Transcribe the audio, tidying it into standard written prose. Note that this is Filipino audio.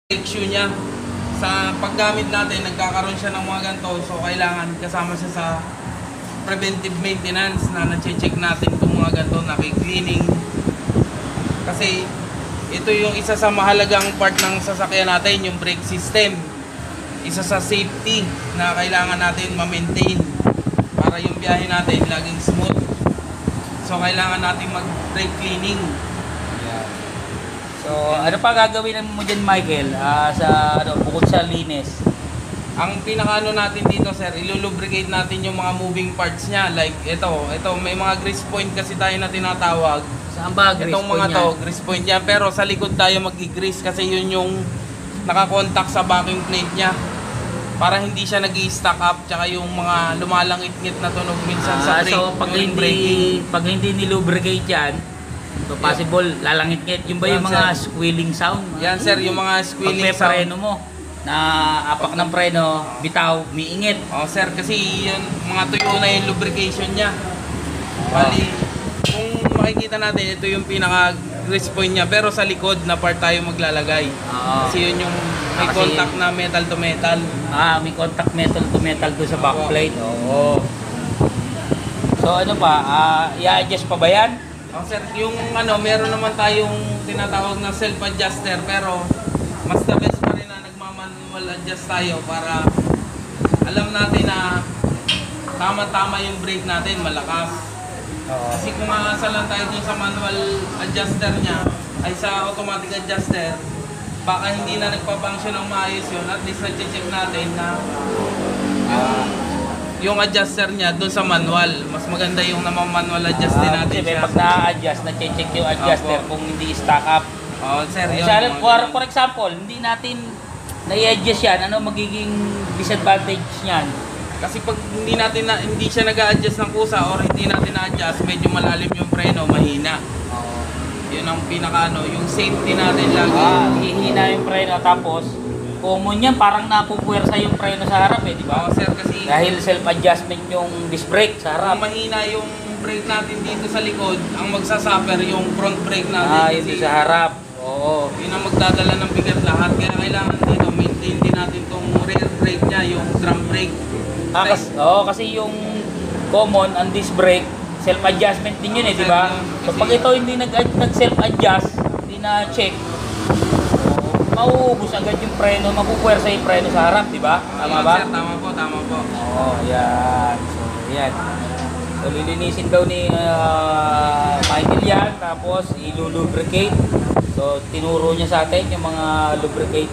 Issue niya sa paggamit natin, nagkakaroon siya ng mga ganito, so kailangan kasama siya sa preventive maintenance na na-check natin kung mga ganito, naki-cleaning, kasi ito yung isa sa mahalagang part ng sasakyan natin, yung brake system, isa sa safety na kailangan natin ma-maintain para yung biyahe natin laging smooth. So kailangan natin mag-brake cleaning. So, ano pa gagawin mo dyan, Michael, bukod sa linis? Ang pinakaano natin dito, sir, ilulubricate natin yung mga moving parts niya. Like ito may mga grease point kasi tayo na tinatawag. Saan ba grease Itong mga point to, grease point niya. Pero sa likod tayo mag-grease kasi yun yung nakakontak sa backing plate niya. Para hindi siya nag-i-stack up, tsaka yung mga lumalangit-ngit na tunog minsan sa brake. So, pag hindi nilubricate yan, so possible lalangit-ngit. Yung ba yung mga squealing sound? Yan, sir, yung mga squealing sound. Pag may preno mo, na apak ng preno, bitaw, miingit. Oh, sir, kasi yun, mga tuyo na yung lubrication niya. Bali, kung makikita natin, ito yung pinaka-grease point niya, pero sa likod na part tayo maglalagay. Kasi yun yung may contact na metal to metal. May contact metal to metal doon sa backplate. Oo. So ano pa, i-adjust pa ba yan? Oh, sir, yung meron naman tayong tinatawag na self-adjuster, pero mas the best pa rin na nagmamanual adjust tayo para alam natin na tama-tama yung brake natin, malakas. Kasi kung aasa lang tayo dun sa manual adjuster niya, ay sa automatic adjuster, baka hindi na nagpa-function ng maayos yun, at least na-check natin na yung adjuster niya doon sa manual. Mas maganda yung manual adjust din natin siya. Pag na-adjust, na-check yung adjuster kung hindi stack up. Sir, yun. For example, hindi natin na-i-adjust yan, ano magiging disadvantage niyan? Kasi pag hindi siya nag-a-adjust ng kusa or hindi natin na-adjust, medyo malalim yung preno, mahina. Yun ang yung safety natin lagi. Hihina yung preno, tapos common yan, parang napupuwersa yung preno sa harap di ba? Sir, kasi dahil self-adjustment yung disc brake sa harap. Kung mahina yung brake natin dito sa likod, ang magsasuffer yung front brake natin. Yun sa harap. Oo. Yun ang magdadala ng bigat lahat. Kaya kailangan dito, maintain din natin tong rear brake niya, yung drum brake. Kasi yung common, ang disc brake, self-adjustment din yun di ba? So pag ito hindi nag-self-adjust, hindi na-check, mauubos agad yung preno, mapupuwersa yung preno sa harap, di ba? Tama ba? Sir, tama po. Yan. So, yan. So, lilinisin daw ni Michael yan, tapos ilulubricate. So, tinuro niya sa atin yung mga lubricating.